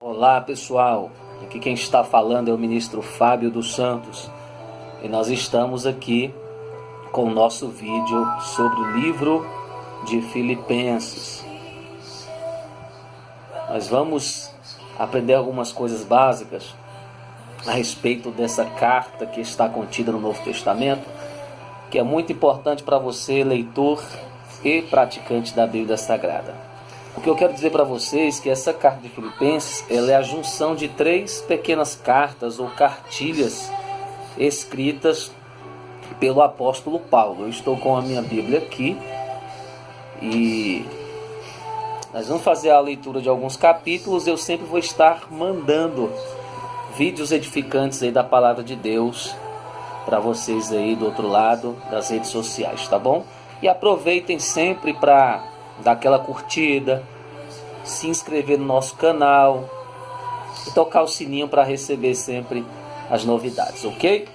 Olá pessoal, aqui quem está falando é o ministro Fábio dos Santos e nós estamos aqui com o nosso vídeo sobre o livro de Filipenses. Nós vamos aprender algumas coisas básicas a respeito dessa carta que está contida no Novo Testamento, que é muito importante para você, leitor e praticante da Bíblia Sagrada. O que eu quero dizer para vocês é que essa carta de Filipenses, ela é a junção de 3 pequenas cartas ou cartilhas escritas pelo apóstolo Paulo. Eu estou com a minha Bíblia aqui e nós vamos fazer a leitura de alguns capítulos. Eu sempre vou estar mandando vídeos edificantes aí da palavra de Deus para vocês aí do outro lado das redes sociais, tá bom? E aproveitem sempre para dar aquela curtida, se inscrever no nosso canal e tocar o sininho para receber sempre as novidades, ok?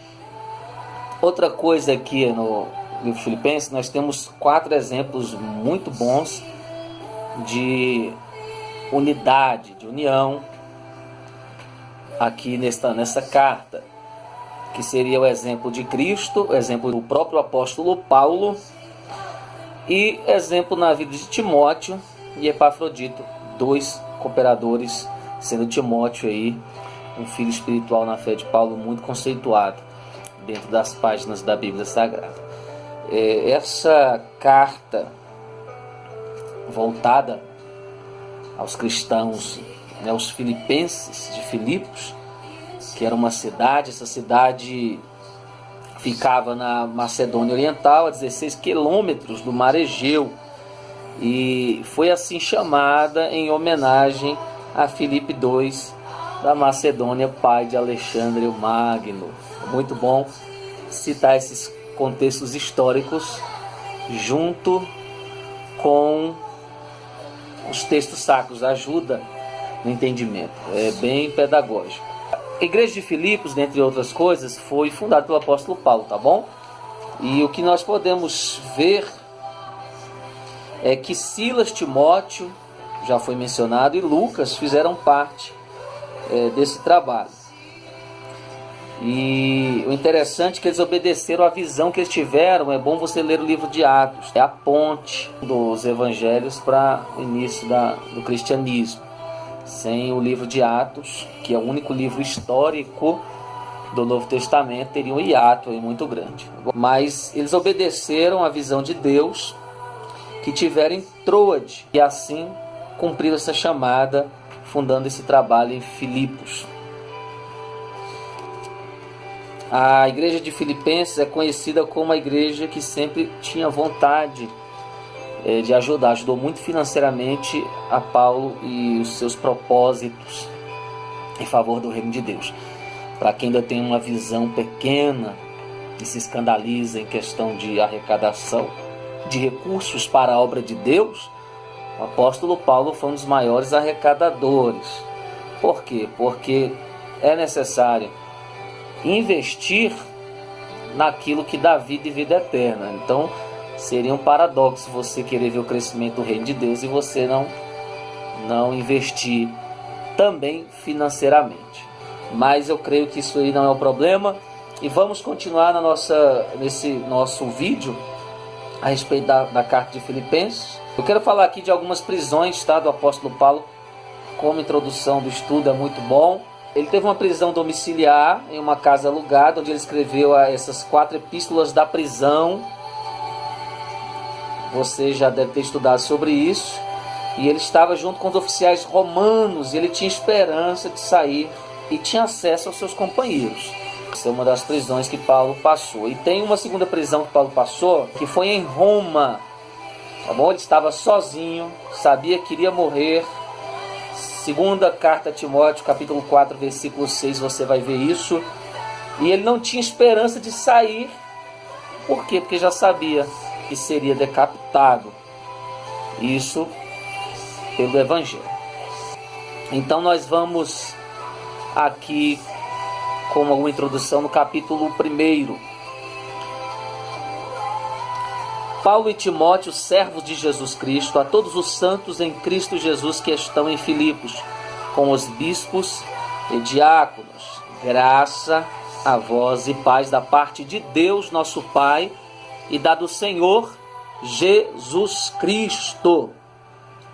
Outra coisa aqui no livro Filipenses, nós temos 4 exemplos muito bons de unidade, de união aqui nessa carta, que seria o exemplo de Cristo, o exemplo do próprio apóstolo Paulo e exemplo na vida de Timóteo e Epafrodito, 2 cooperadores, sendo Timóteo aí um filho espiritual na fé de Paulo muito conceituado dentro das páginas da Bíblia Sagrada. Essa carta voltada aos cristãos, aos filipenses de Filipos, que era uma cidade, essa cidade ficava na Macedônia Oriental, a 16 quilômetros do Mar Egeu, e foi assim chamada em homenagem a Filipe II da Macedônia, pai de Alexandre o Magno. É muito bom citar esses contextos históricos junto com os textos sacros, ajuda no entendimento, é bem pedagógico. A igreja de Filipos, dentre outras coisas, foi fundada pelo apóstolo Paulo, tá bom? E o que nós podemos ver é que Silas, Timóteo, já foi mencionado, e Lucas fizeram parte desse trabalho. E o interessante é que eles obedeceram à visão que eles tiveram. É bom você ler o livro de Atos, é a ponte dos evangelhos para o início do cristianismo. Sem o livro de Atos, que é o único livro histórico do Novo Testamento, teria um hiato aí muito grande. Mas eles obedeceram à visão de Deus que tiveram em Troade e assim cumpriram essa chamada, fundando esse trabalho em Filipos. A igreja de Filipenses é conhecida como a igreja que sempre tinha vontade de ajudar, ajudou muito financeiramente a Paulo e os seus propósitos em favor do reino de Deus. Para quem ainda tem uma visão pequena e se escandaliza em questão de arrecadação de recursos para a obra de Deus, o apóstolo Paulo foi um dos maiores arrecadadores. Por quê? Porque é necessário investir naquilo que dá vida e vida eterna. Então seria um paradoxo você querer ver o crescimento do reino de Deus e você não investir também financeiramente. Mas eu creio que isso aí não é o problema. E vamos continuar nesse nosso vídeo a respeito da carta de Filipenses. Eu quero falar aqui de algumas prisões, tá, do apóstolo Paulo. Como introdução do estudo, é muito bom. Ele teve uma prisão domiciliar em uma casa alugada, onde ele escreveu essas 4 epístolas da prisão. Você já deve ter estudado sobre isso. E ele estava junto com os oficiais romanos. E ele tinha esperança de sair e tinha acesso aos seus companheiros. Essa é uma das prisões que Paulo passou. E tem uma segunda prisão que Paulo passou, que foi em Roma. Tá bom? Ele estava sozinho, sabia que iria morrer. Segunda carta a Timóteo, capítulo 4, versículo 6, você vai ver isso. E ele não tinha esperança de sair. Por quê? Porque já sabia que seria decapitado. Isso pelo Evangelho. Então nós vamos aqui com uma introdução no capítulo 1. Paulo e Timóteo, servos de Jesus Cristo, a todos os santos em Cristo Jesus que estão em Filipos, com os bispos e diáconos. Graça a vós e paz da parte de Deus, nosso Pai, e da do Senhor Jesus Cristo.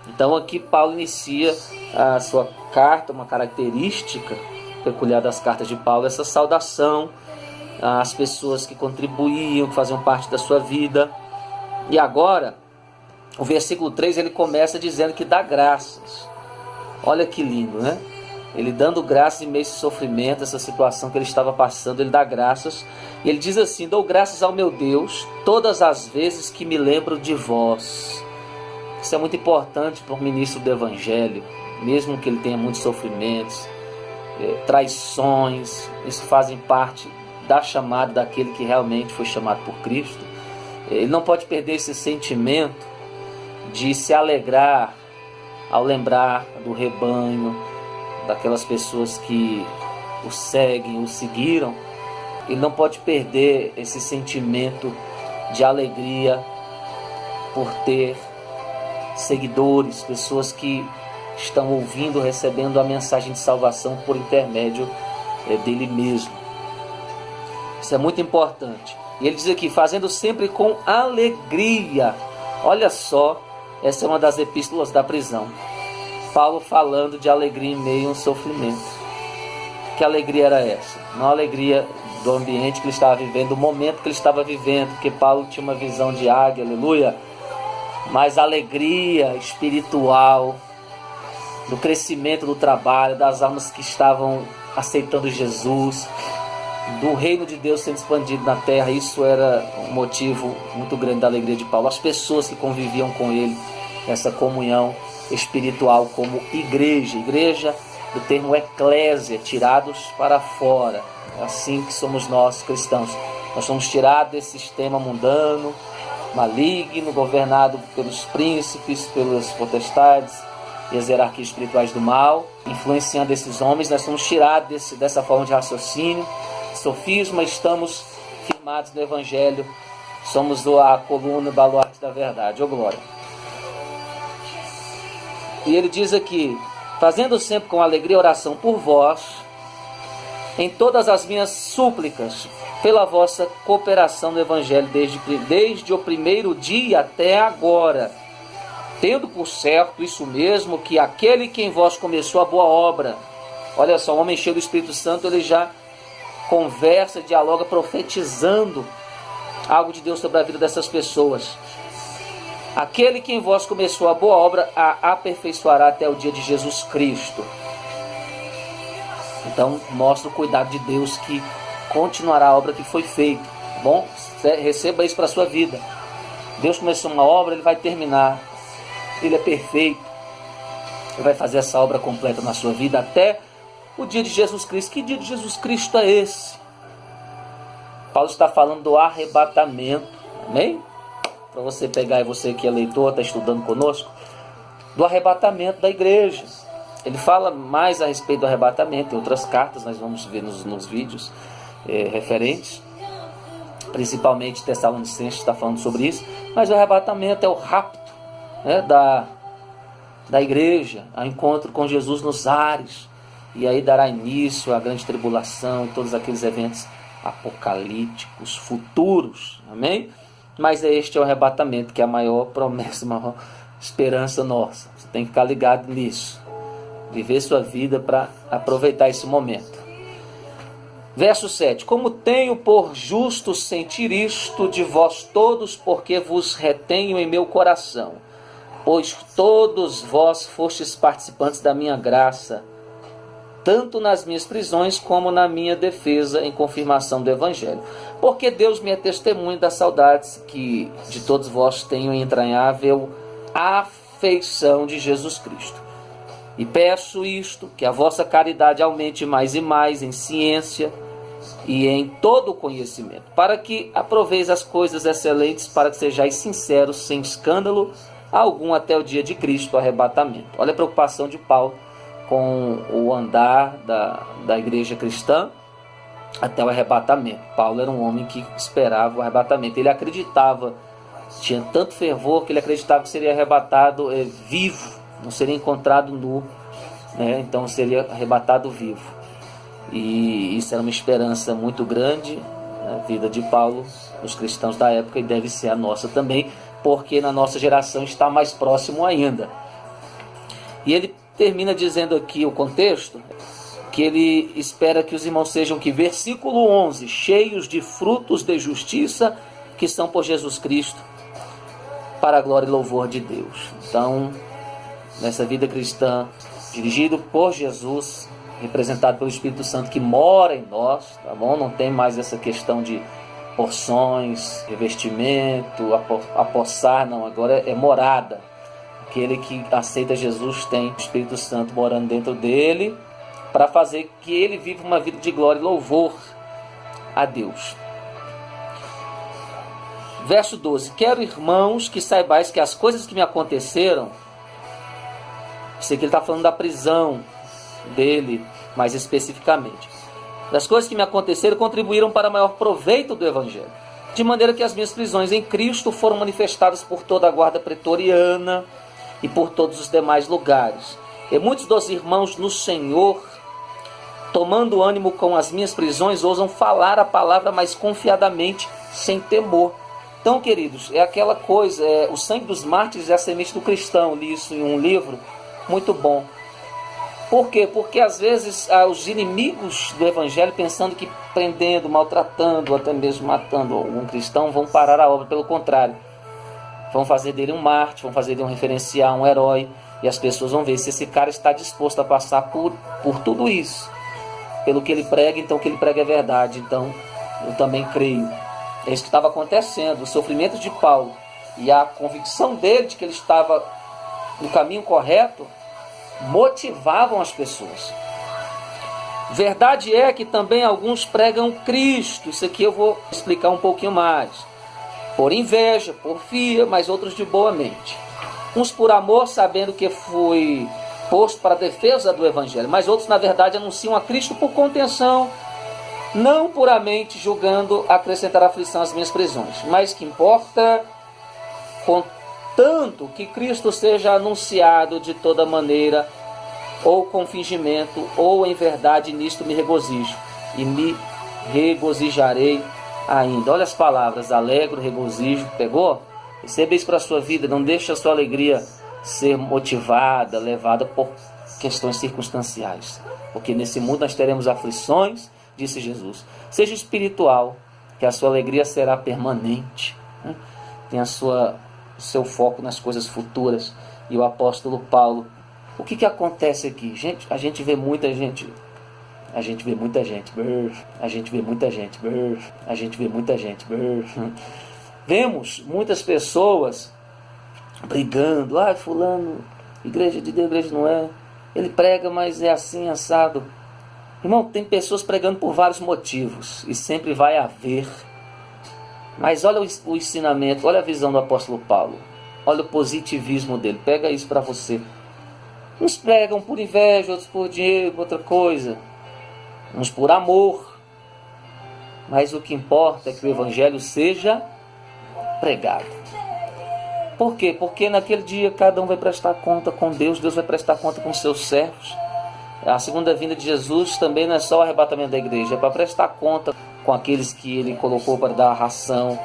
Então aqui Paulo inicia a sua carta, uma característica peculiar das cartas de Paulo, essa saudação às pessoas que contribuíam, que faziam parte da sua vida. E agora, o versículo 3, ele começa dizendo que dá graças. Olha que lindo, né? Ele dando graças em meio a esse sofrimento, essa situação que ele estava passando, ele dá graças. E ele diz assim: dou graças ao meu Deus todas as vezes que me lembro de vós. Isso é muito importante para um ministro do Evangelho, mesmo que ele tenha muitos sofrimentos, traições, isso fazem parte da chamada daquele que realmente foi chamado por Cristo. Ele não pode perder esse sentimento de se alegrar ao lembrar do rebanho, daquelas pessoas que o seguem, o seguiram. Ele não pode perder esse sentimento de alegria por ter seguidores, pessoas que estão ouvindo, recebendo a mensagem de salvação por intermédio dele mesmo. Isso é muito importante. E ele diz aqui, fazendo sempre com alegria. Olha só, essa é uma das epístolas da prisão. Paulo falando de alegria em meio a um sofrimento. Que alegria era essa? Não a alegria do ambiente que ele estava vivendo, do momento que ele estava vivendo, porque Paulo tinha uma visão de águia, aleluia. Mas a alegria espiritual, do crescimento do trabalho, das almas que estavam aceitando Jesus, do reino de Deus sendo expandido na terra. Isso era um motivo muito grande da alegria de Paulo. As pessoas que conviviam com ele, essa comunhão espiritual como igreja. Igreja do termo eclésia, tirados para fora. É assim que somos nós cristãos. Nós somos tirados desse sistema mundano, maligno, governado pelos príncipes, pelas potestades e as hierarquias espirituais do mal, influenciando esses homens. Nós somos tirados dessa forma de raciocínio, sofisma, estamos firmados no Evangelho, somos a coluna, o baluarte da verdade. Ô glória! E ele diz aqui, fazendo sempre com alegria oração por vós, em todas as minhas súplicas, pela vossa cooperação no Evangelho, desde o primeiro dia até agora, tendo por certo isso mesmo, que aquele que em vós começou a boa obra, olha só, o homem cheio do Espírito Santo, ele já conversa, dialoga, profetizando algo de Deus sobre a vida dessas pessoas. Aquele que em vós começou a boa obra, a aperfeiçoará até o dia de Jesus Cristo. Então mostra o cuidado de Deus que continuará a obra que foi feita. Bom, receba isso para a sua vida. Deus começou uma obra, ele vai terminar. Ele é perfeito. Ele vai fazer essa obra completa na sua vida até o dia de Jesus Cristo. Que dia de Jesus Cristo é esse? Paulo está falando do arrebatamento. Amém? Para você pegar, e você que é leitor, está estudando conosco, do arrebatamento da igreja. Ele fala mais a respeito do arrebatamento. Em outras cartas nós vamos ver nos vídeos referentes, principalmente Tessalonicenses está falando sobre isso. Mas o arrebatamento é o rapto, né, da igreja, ao encontro com Jesus nos ares. E aí dará início à grande tribulação e todos aqueles eventos apocalípticos futuros. Amém? Mas este é o arrebatamento, que é a maior promessa, a maior esperança nossa. Você tem que ficar ligado nisso. Viver sua vida para aproveitar esse momento. Verso 7. Como tenho por justo sentir isto de vós todos, porque vos retenho em meu coração, pois todos vós fostes participantes da minha graça, tanto nas minhas prisões como na minha defesa em confirmação do Evangelho. Porque Deus me é testemunho das saudades que de todos vós tenho em entranhável afeição de Jesus Cristo. E peço isto, que a vossa caridade aumente mais e mais em ciência e em todo o conhecimento, para que aproveis as coisas excelentes, para que sejais sinceros, sem escândalo algum, até o dia de Cristo, o arrebatamento. Olha a preocupação de Paulo com o andar da igreja cristã até o arrebatamento. Paulo era um homem que esperava o arrebatamento. Ele acreditava, tinha tanto fervor que ele acreditava que seria arrebatado vivo, não seria encontrado nu né? Então seria arrebatado vivo. E isso era uma esperança muito grande na vida de Paulo, os cristãos da época, e deve ser a nossa também, porque na nossa geração está mais próximo ainda. E ele termina dizendo aqui o contexto, que ele espera que os irmãos sejam, que versículo 11, cheios de frutos de justiça, que são por Jesus Cristo, para a glória e louvor de Deus. Então, nessa vida cristã, dirigido por Jesus, representado pelo Espírito Santo que mora em nós, tá bom? Não tem mais essa questão de porções, revestimento, apossar, não, agora é morada. Aquele que aceita Jesus tem o Espírito Santo morando dentro dele, para fazer que ele viva uma vida de glória e louvor a Deus. Verso 12: quero, irmãos, que saibais que as coisas que me aconteceram, sei que ele está falando da prisão dele, mais especificamente, das coisas que me aconteceram contribuíram para maior proveito do Evangelho, de maneira que as minhas prisões em Cristo foram manifestadas por toda a guarda pretoriana e por todos os demais lugares. E muitos dos irmãos no Senhor, tomando ânimo com as minhas prisões, ousam falar a palavra mais confiadamente, sem temor. Então, queridos, é aquela coisa, o sangue dos mártires é a semente do cristão. Li isso em um livro muito bom. Por quê? Porque às vezes os inimigos do Evangelho, pensando que prendendo, maltratando, até mesmo matando algum cristão, vão parar a obra. Pelo contrário, vão fazer dele um mártir, vão fazer dele um referencial, um herói, e as pessoas vão ver se esse cara está disposto a passar por tudo isso, pelo que ele prega. Então o que ele prega é verdade, então eu também creio. É isso que estava acontecendo. O sofrimento de Paulo e a convicção dele de que ele estava no caminho correto motivavam as pessoas. Verdade é que também alguns pregam Cristo. Isso aqui eu vou explicar um pouquinho mais. Por inveja, porfia, mas outros de boa mente. Uns por amor, sabendo que fui posto para a defesa do Evangelho, mas outros, na verdade, anunciam a Cristo por contenção, não puramente julgando acrescentar aflição às minhas prisões. Mas que importa, contanto que Cristo seja anunciado de toda maneira, ou com fingimento, ou em verdade, nisto me regozijo, e me regozijarei ainda. Olha as palavras, alegro, regozijo, pegou? Receba isso para a sua vida, não deixe a sua alegria ser motivada, levada por questões circunstanciais, porque nesse mundo nós teremos aflições, disse Jesus. Seja espiritual, que a sua alegria será permanente, né? Tenha o seu foco nas coisas futuras. E o apóstolo Paulo, o que acontece aqui? Gente, a gente vê muita gente, vemos muitas pessoas brigando. Fulano, igreja de Deus, igreja não é, ele prega, mas é assim, assado. Irmão, tem pessoas pregando por vários motivos, e sempre vai haver. Mas olha o ensinamento, olha a visão do apóstolo Paulo, olha o positivismo dele, pega isso para você. Uns pregam por inveja, outros por dinheiro, outra coisa, uns por amor. Mas o que importa é que o Evangelho seja pregado. Por quê? Porque naquele dia cada um vai prestar conta com Deus, Deus vai prestar conta com seus servos. A segunda vinda de Jesus também não é só o arrebatamento da igreja, é para prestar conta com aqueles que ele colocou para dar a ração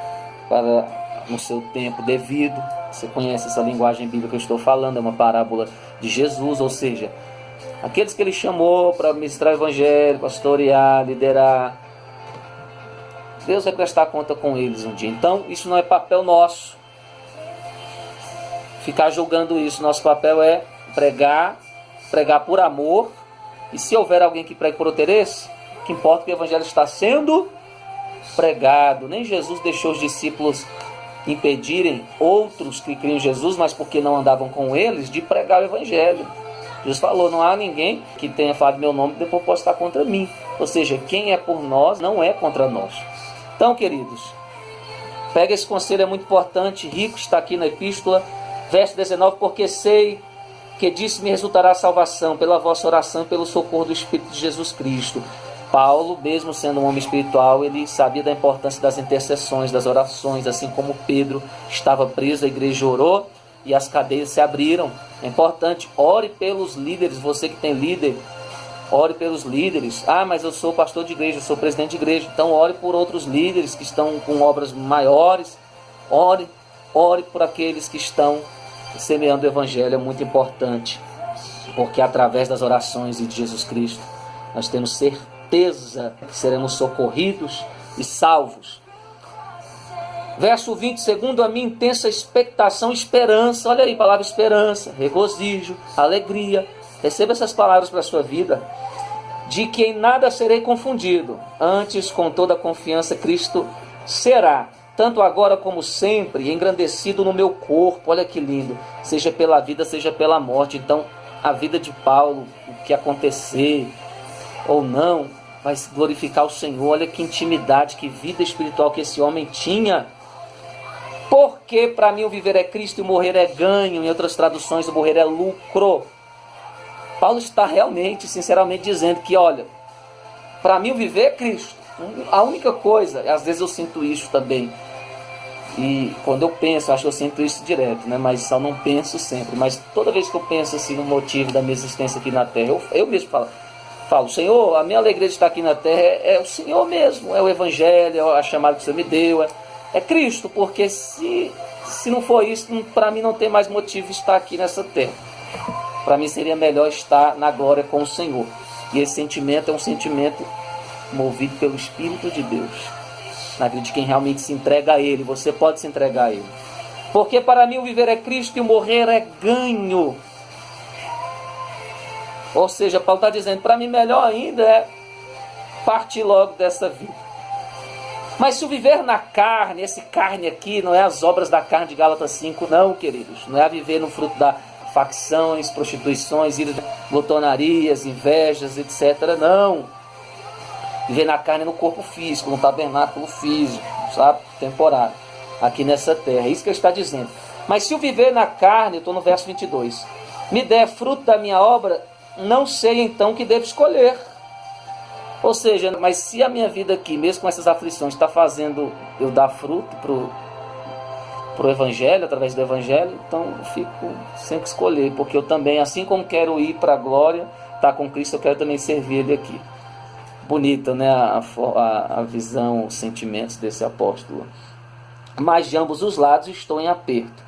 no seu tempo devido. Você conhece essa linguagem bíblica que eu estou falando, é uma parábola de Jesus, ou seja, aqueles que ele chamou para ministrar o evangelho, pastorear, liderar, Deus vai prestar conta com eles um dia. Então isso não é papel nosso ficar julgando isso. Nosso papel é pregar por amor. E se houver alguém que pregue por interesse, o que importa é que o evangelho está sendo pregado. Nem Jesus deixou os discípulos impedirem outros que criam em Jesus, mas porque não andavam com eles, de pregar o evangelho. Jesus falou, não há ninguém que tenha falado meu nome e depois possa estar contra mim. Ou seja, quem é por nós não é contra nós. Então, queridos, pega esse conselho, é muito importante. Rico está aqui na epístola, verso 19, porque sei que disso me resultará a salvação pela vossa oração e pelo socorro do Espírito de Jesus Cristo. Paulo, mesmo sendo um homem espiritual, ele sabia da importância das intercessões, das orações, assim como Pedro estava preso, a igreja orou, e as cadeias se abriram. É importante, ore pelos líderes, você que tem líder, ore pelos líderes. Ah, mas eu sou pastor de igreja, eu sou presidente de igreja. Então ore por outros líderes que estão com obras maiores. Ore por aqueles que estão semeando o evangelho, é muito importante. Porque através das orações de Jesus Cristo, nós temos certeza que seremos socorridos e salvos. Verso 20, segundo a minha intensa expectação, esperança, olha aí, palavra esperança, regozijo, alegria, receba essas palavras para a sua vida, de que em nada serei confundido, antes com toda a confiança Cristo será, tanto agora como sempre, engrandecido no meu corpo, olha que lindo, seja pela vida, seja pela morte. Então, a vida de Paulo, o que acontecer ou não, vai glorificar o Senhor. Olha que intimidade, que vida espiritual que esse homem tinha. Porque para mim o viver é Cristo e o morrer é ganho. Em outras traduções, o morrer é lucro. Paulo está realmente, sinceramente dizendo que, olha, para mim o viver é Cristo. A única coisa, às vezes eu sinto isso também. E quando eu penso, acho que eu sinto isso direto, né? Mas só não penso sempre. Mas toda vez que eu penso assim no motivo da minha existência aqui na Terra, eu mesmo falo, Senhor, a minha alegria de estar aqui na Terra é o Senhor mesmo, é o Evangelho, é a chamada que o Senhor me deu, é Cristo, porque se não for isso, para mim não tem mais motivo de estar aqui nessa terra. Para mim seria melhor estar na glória com o Senhor. E esse sentimento é um sentimento movido pelo Espírito de Deus, na vida de quem realmente se entrega a Ele. Você pode se entregar a Ele. Porque para mim o viver é Cristo e o morrer é ganho. Ou seja, Paulo está dizendo, para mim melhor ainda é partir logo dessa vida. Mas se o viver na carne, esse carne aqui, não é as obras da carne de Gálatas 5, não, queridos. Não é a viver no fruto da facções, prostituições, glutonarias, invejas, etc. Não. Viver na carne é no corpo físico, no tabernáculo físico, sabe? Temporário. Aqui nessa terra. É isso que ele está dizendo. Mas se o viver na carne, eu estou no verso 22, me der fruto da minha obra, não sei então o que devo escolher. Ou seja, mas se a minha vida aqui, mesmo com essas aflições, está fazendo eu dar fruto para o Evangelho, através do Evangelho, então eu fico sem que escolher, porque eu também, assim como quero ir para a glória, estar com Cristo, eu quero também servir Ele aqui. Bonita, né, a visão, os sentimentos desse apóstolo. Mas de ambos os lados estou em aperto.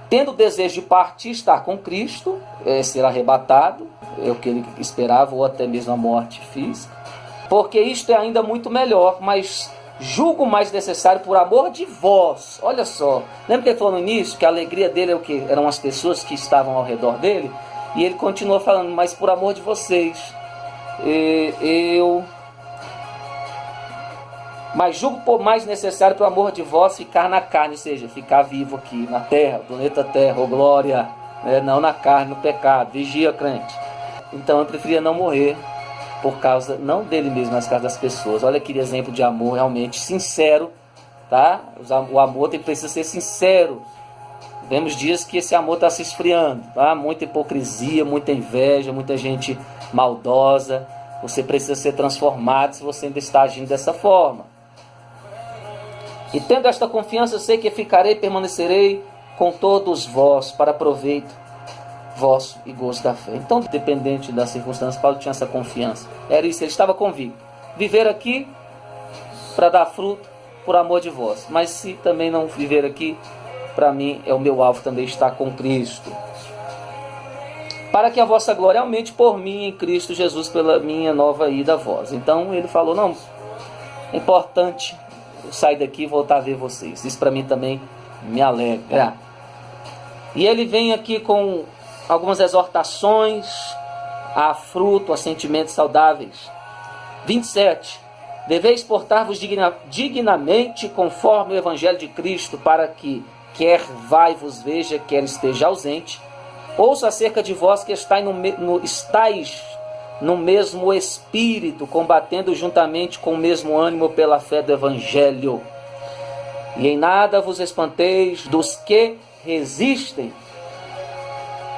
Tendo o desejo de partir, estar com Cristo, ser arrebatado, é o que ele esperava, ou até mesmo a morte física. Porque isto é ainda muito melhor, mas julgo mais necessário por amor de vós. Olha só, lembra que ele falou no início que a alegria dele é o que? Eram as pessoas que estavam ao redor dele? E ele continua falando, mas por amor de vocês, mas julgo por mais necessário por amor de vós ficar na carne, ou seja, ficar vivo aqui na terra, planeta Terra, ô glória, né? Não na carne, no pecado, vigia, crente. Então eu preferia não morrer, por causa, não dele mesmo, mas por causa das pessoas. Olha aquele exemplo de amor realmente sincero, tá? O amor precisa ser sincero. Vemos dias que esse amor está se esfriando, tá? Muita hipocrisia, muita inveja, muita gente maldosa. Você precisa ser transformado se você ainda está agindo dessa forma. E tendo esta confiança, sei que ficarei e permanecerei com todos vós para proveito vosso e gozo da fé. Então, dependente das circunstâncias, Paulo tinha essa confiança. Era isso, ele estava convicto. Viver aqui para dar fruto por amor de vós. Mas se também não viver aqui, para mim é o meu alvo também estar com Cristo. Para que a vossa glória aumente por mim em Cristo Jesus pela minha nova ida a vós. Então ele falou, não, é importante eu sair daqui e voltar a ver vocês. Isso para mim também me alegra. E ele vem aqui com algumas exortações a fruto, a sentimentos saudáveis. 27. Deveis portar-vos dignamente conforme o Evangelho de Cristo, para que, quer vos veja, quer esteja ausente, ouça acerca de vós que estáis no mesmo Espírito, combatendo juntamente com o mesmo ânimo pela fé do Evangelho. E em nada vos espanteis dos que resistem,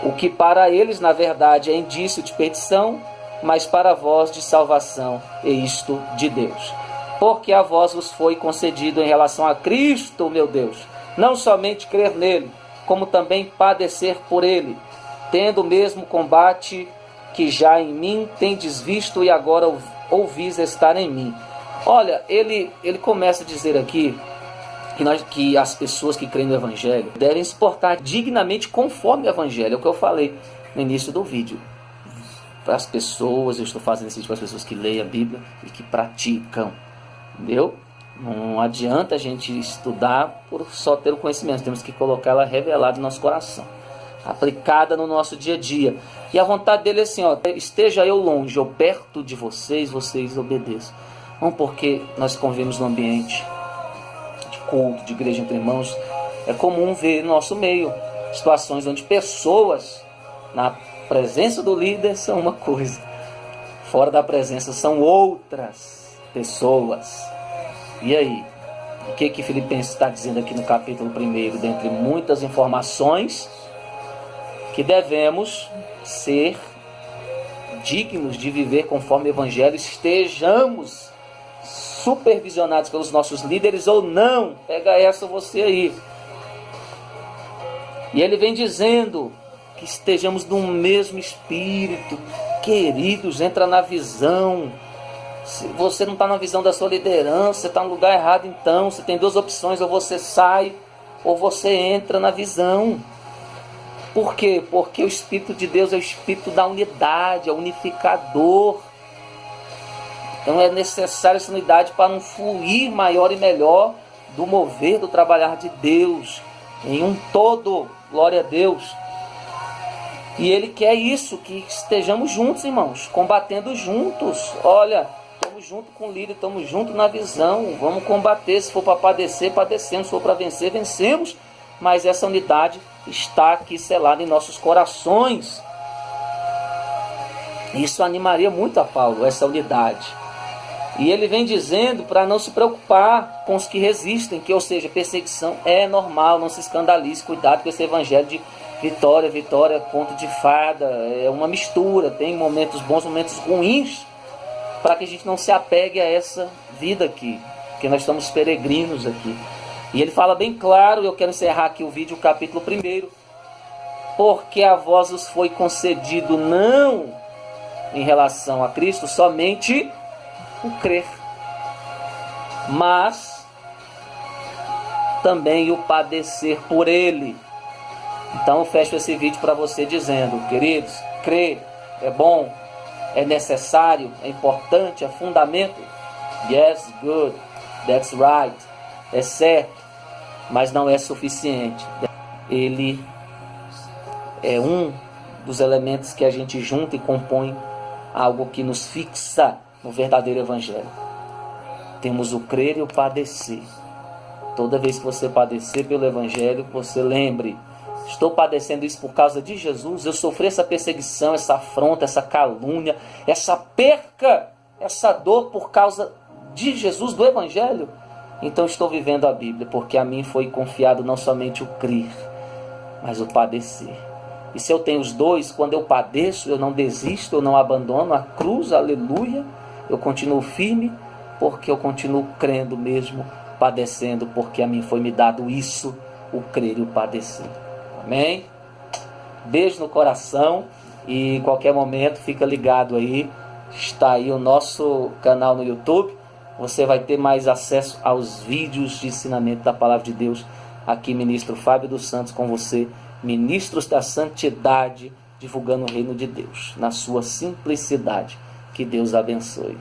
o que para eles, na verdade, é indício de perdição, mas para vós de salvação, e isto de Deus. Porque a vós vos foi concedido em relação a Cristo, meu Deus, não somente crer nele, como também padecer por ele, tendo o mesmo combate que já em mim tendes visto e agora ouvis estar em mim. Olha, ele começa a dizer aqui que as pessoas que creem no Evangelho devem se portar dignamente conforme o Evangelho. É o que eu falei no início do vídeo. Para as pessoas, eu estou fazendo esse vídeo para as pessoas que leem a Bíblia e que praticam. Entendeu? Não adianta a gente estudar por só ter o conhecimento. Temos que colocar ela revelada no nosso coração, aplicada no nosso dia a dia. E a vontade dele é assim, ó, esteja eu longe ou perto de vocês, vocês obedeçam. Não porque nós convivemos num ambiente de culto, de igreja entre irmãos. É comum ver no nosso meio situações onde pessoas na presença do líder são uma coisa, fora da presença são outras pessoas. E aí? O que Filipenses está dizendo aqui no capítulo 1? Dentre muitas informações, que devemos ser dignos de viver conforme o Evangelho, estejamos supervisionados pelos nossos líderes ou não. Pega essa você aí. E ele vem dizendo que estejamos no mesmo espírito. Queridos, entra na visão. Se você não está na visão da sua liderança, você está no lugar errado. Então você tem duas opções: ou você sai ou você entra na visão. Por quê? Porque o Espírito de Deus é o Espírito da unidade, é o unificador. Então é necessária essa unidade para um fluir maior e melhor do mover, do trabalhar de Deus em um todo. Glória a Deus. E Ele quer isso, que estejamos juntos, irmãos, combatendo juntos. Olha, estamos juntos com o líder, estamos juntos na visão. Vamos combater, se for para padecer, padecemos, se for para vencer, vencemos. Mas essa unidade está aqui selada em nossos corações. Isso animaria muito a Paulo, essa unidade. E ele vem dizendo para não se preocupar com os que resistem, que, ou seja, perseguição é normal, não se escandalize, cuidado com esse evangelho de vitória, conto de fada, é uma mistura, tem momentos bons, momentos ruins, para que a gente não se apegue a essa vida aqui, porque nós estamos peregrinos aqui. E ele fala bem claro, eu quero encerrar aqui o vídeo, o capítulo 1, porque a vós os foi concedido não em relação a Cristo somente o crer, mas também o padecer por Ele. Então eu fecho esse vídeo para você dizendo, queridos, crer é bom, é necessário, é importante, é fundamento. Yes, good, that's right, é certo, mas não é suficiente. Ele é um dos elementos que a gente junta e compõe algo que nos fixa no verdadeiro evangelho. Temos o crer e o padecer. Toda vez que você padecer pelo evangelho, você lembre, estou padecendo isso por causa de Jesus, eu sofri essa perseguição, essa afronta, essa calúnia, essa perca, essa dor por causa de Jesus, do evangelho. Então estou vivendo a Bíblia, porque a mim foi confiado não somente o crer, mas o padecer. E se eu tenho os dois, quando eu padeço, eu não desisto, eu não abandono a cruz, aleluia. Eu continuo firme, porque eu continuo crendo mesmo, padecendo, porque a mim foi me dado isso, o crer e o padecer. Amém? Beijo no coração e qualquer momento fica ligado aí. Está aí o nosso canal no YouTube. Você vai ter mais acesso aos vídeos de ensinamento da Palavra de Deus. Aqui, ministro Fábio dos Santos com você, ministros da santidade, divulgando o reino de Deus, na sua simplicidade. Que Deus abençoe.